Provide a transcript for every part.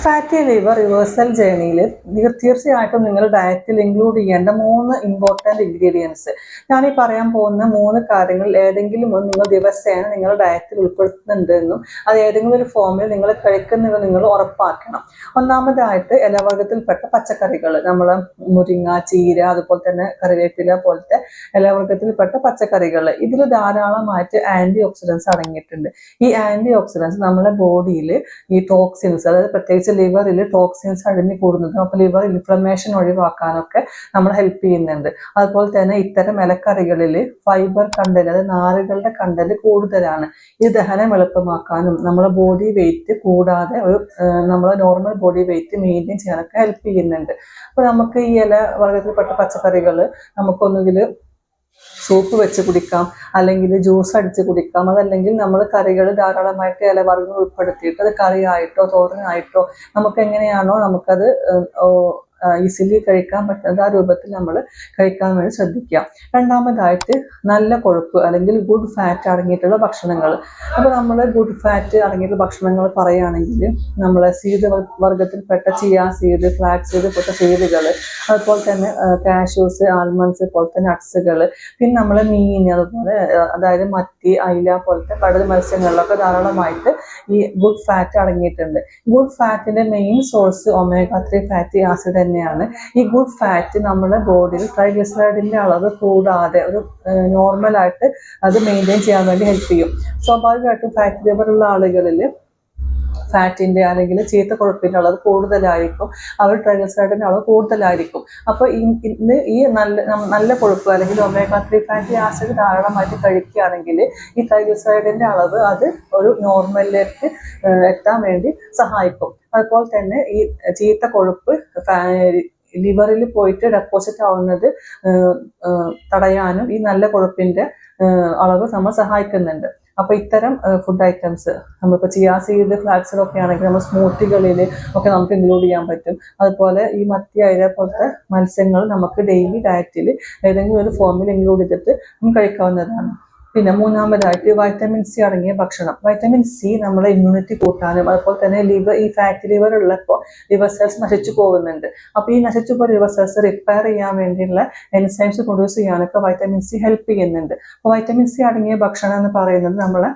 Fatty liver reversal ജേണിയിൽ തീർച്ചയായിട്ടും നിങ്ങൾ ഡയറ്റിൽ ഇൻക്ലൂഡ് ചെയ്യേണ്ട 3 ഇമ്പോർട്ടൻറ്റ് ഇൻഗ്രീഡിയൻസ്. ഞാൻ ഈ പറയാൻ പോകുന്ന 3 കാര്യങ്ങൾ ഏതെങ്കിലും ഒന്ന് നിങ്ങൾ ദിവസേന നിങ്ങളുടെ ഡയറ്റിൽ ഉൾപ്പെടുത്തുന്നുണ്ടെന്നും അത് ഏതെങ്കിലും ഒരു ഫോമിൽ നിങ്ങൾ കഴിക്കുന്നുവെന്ന് നിങ്ങൾ ഉറപ്പാക്കണം. ഒന്നാമതായിട്ട് ഇലവർഗത്തിൽപ്പെട്ട പച്ചക്കറികൾ, നമ്മൾ മുരിങ്ങ, ചീര, അതുപോലെ തന്നെ കറിവേപ്പില പോലത്തെ ഇലവർഗത്തിൽപ്പെട്ട പച്ചക്കറികൾ, ഇതിൽ ധാരാളമായിട്ട് ആന്റി ഓക്സിഡൻസ് അടങ്ങിയിട്ടുണ്ട്. ഈ ആന്റി ഓക്സിഡൻസ് നമ്മുടെ ബോഡിയിൽ ഈ ടോക്സിൻസ്, അതായത് പ്രത്യേകിച്ച് ലിവറിൽ ടോക്സിൻസ് അടിഞ്ഞു കൂടുന്നത്, അപ്പോൾ ലിവർ ഇൻഫ്ലമേഷൻ ഒഴിവാക്കാനൊക്കെ നമ്മൾ ഹെൽപ്പ് ചെയ്യുന്നുണ്ട്. അതുപോലെ തന്നെ ഇത്തരം ഇലക്കറികളിൽ ഫൈബർ കണ്ടന്റ്, അതായത് നാരുകളുടെ കണ്ടന്റ് കൂടുതലാണ്. ഇത് ദഹനം എളുപ്പമാക്കാനും നമ്മളെ ബോഡി വെയിറ്റ് കൂടാതെ ഒരു നമ്മളെ നോർമൽ ബോഡി വെയിറ്റ് മെയിൻറ്റെയിൻ ചെയ്യാനൊക്കെ ഹെൽപ്പ് ചെയ്യുന്നുണ്ട്. അപ്പോൾ നമുക്ക് ഈ ഇല വർഗത്തിൽപ്പെട്ട പച്ചക്കറികൾ നമുക്കൊന്നുകിൽ സൂപ്പ് വെച്ച് കുടിക്കാം, അല്ലെങ്കിൽ ജ്യൂസ് അടിച്ച് കുടിക്കാം. അതല്ലെങ്കിൽ നമ്മൾ കറികൾ ധാരാളമായിട്ട് ഇലവർഗ്ഗങ്ങൾ ഉൾപ്പെടുത്തിയിട്ട് അത് കറിയായിട്ടോ തോരനായിട്ടോ നമുക്ക് എങ്ങനെയാണോ നമുക്കത് ഈസിലി കഴിക്കാൻ പറ്റുന്നത് ആ രൂപത്തിൽ നമ്മൾ കഴിക്കാൻ വേണ്ടി ശ്രദ്ധിക്കുക. രണ്ടാമതായിട്ട് നല്ല കൊഴുപ്പ് അല്ലെങ്കിൽ ഗുഡ് ഫാറ്റ് അടങ്ങിയിട്ടുള്ള ഭക്ഷണങ്ങൾ. അപ്പോൾ നമ്മൾ ഗുഡ് ഫാറ്റ് അടങ്ങിയിട്ടുള്ള ഭക്ഷണങ്ങൾ പറയുകയാണെങ്കിൽ നമ്മൾ സീഡ് വർഗത്തിൽപ്പെട്ട ചിയ സീഡ്, ഫ്ലാക്സ് സീഡ് പോലത്തെ സീഡുകൾ, അതുപോലെ തന്നെ കാഷ്യൂസ്, ആൽമണ്ട്സ് പോലത്തെ നട്ട്സുകൾ, പിന്നെ നമ്മൾ മീൻ, അതുപോലെ അതായത് മത്തി, അയില പോലത്തെ കടൽ മത്സ്യങ്ങളിലൊക്കെ ധാരാളമായിട്ട് ഈ ഗുഡ് ഫാറ്റ് അടങ്ങിയിട്ടുണ്ട്. ഗുഡ് ഫാറ്റിന്റെ main source omega-3 fatty acid തന്നെയാണ്. ഈ ഗുഡ് ഫാറ്റ് നമ്മുടെ ബോഡിയിൽ ട്രൈഗ്ലിസറൈഡിന്റെ അളവ് കൂടാതെ ഒരു നോർമലായിട്ട് അത് മെയിൻറ്റെയിൻ ചെയ്യാൻ വേണ്ടി ഹെൽപ്പ് ചെയ്യും. സ്വാഭാവികമായിട്ടും ഫാറ്റ് ലിവറുള്ള ആളുകളിൽ ഫാറ്റിന്റെ അല്ലെങ്കിൽ ചീത്ത കൊഴുപ്പിന്റെ അളവ് കൂടുതലായിരിക്കും, അവർ ട്രൈഗ്ലിസറൈഡിന്റെ അളവ് കൂടുതലായിരിക്കും. അപ്പോൾ ഇന്ന് ഈ നല്ല കൊഴുപ്പ് അല്ലെങ്കിൽ omega-3 ഫാറ്റി ആസിഡ് ധാരാളമായിട്ട് കഴിക്കുകയാണെങ്കിൽ ഈ ട്രൈഗ്ലിസറൈഡിന്റെ അളവ് അത് ഒരു നോർമലിലേക്ക് എത്താൻ വേണ്ടി സഹായിക്കും. അതുപോലെ തന്നെ ഈ ചീത്ത കൊഴുപ്പ് ലിവറിൽ പോയിട്ട് ഡെപ്പോസിറ്റ് ആവുന്നത് തടയാനും ഈ നല്ല കൊഴുപ്പിന്റെ അളവ് നമ്മൾ സഹായിക്കുന്നുണ്ട്. അപ്പോൾ ഇത്തരം ഫുഡ് ഐറ്റംസ് നമ്മളിപ്പോൾ ചിയ സീഡ്, ഫ്ലാക്സ് ഒക്കെ ആണെങ്കിൽ നമ്മൾ സ്മൂത്തികളിൽ ഒക്കെ നമുക്ക് ഇൻക്ലൂഡ് ചെയ്യാൻ പറ്റും. അതുപോലെ ഈ മത്തി, അയില പോലത്തെ മത്സ്യങ്ങൾ നമുക്ക് ഡെയിലി ഡയറ്റിൽ ഏതെങ്കിലും ഒരു ഫോമിൽ ഇൻക്ലൂഡ് ചെയ്തിട്ട് നമുക്ക് കഴിക്കാവുന്നതാണ്. പിന്നെ മൂന്നാമതായിട്ട് വൈറ്റമിൻ സി അടങ്ങിയ ഭക്ഷണം. വൈറ്റമിൻ സി നമ്മളെ ഇമ്മ്യൂണിറ്റി കൂട്ടാനും അതുപോലെ തന്നെ ഈ ഫാറ്റി ലിവർ ഉള്ളപ്പോൾ ലിവർ സെൽസ് നശിച്ചു പോകുന്നുണ്ട്. അപ്പോൾ ഈ നശിച്ചു പോയ ലിവർ സെൽസ് റിപ്പയർ ചെയ്യാൻ വേണ്ടിയുള്ള എൻസൈംസ് പ്രൊഡ്യൂസ് ചെയ്യാനൊക്കെ വൈറ്റമിൻ സി ഹെൽപ്പ് ചെയ്യുന്നുണ്ട്. അപ്പോൾ വൈറ്റമിൻ സി അടങ്ങിയ ഭക്ഷണം എന്ന് പറയുന്നത് നമ്മളെ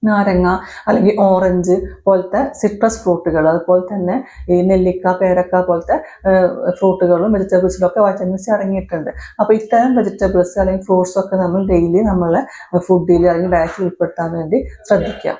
നാരങ്ങ അല്ലെങ്കിൽ ഓറഞ്ച് പോലത്തെ സിട്രസ് ഫ്രൂട്ടുകൾ, അതുപോലെ തന്നെ ഈ നെല്ലിക്ക, പേരക്ക പോലത്തെ ഫ്രൂട്ടുകളും വെജിറ്റബിൾസിലും ഒക്കെ വൈറ്റമിൻ സി അടങ്ങിയിട്ടുണ്ട്. അപ്പോൾ ഇത്തരം വെജിറ്റബിൾസ് അല്ലെങ്കിൽ ഫ്രൂട്ട്സ് ഒക്കെ നമ്മൾ ഡെയിലി നമ്മളെ ഫുഡിൽ അല്ലെങ്കിൽ ഡയറ്റിൽ ഉൾപ്പെടുത്താൻ വേണ്ടി ശ്രദ്ധിക്കുക.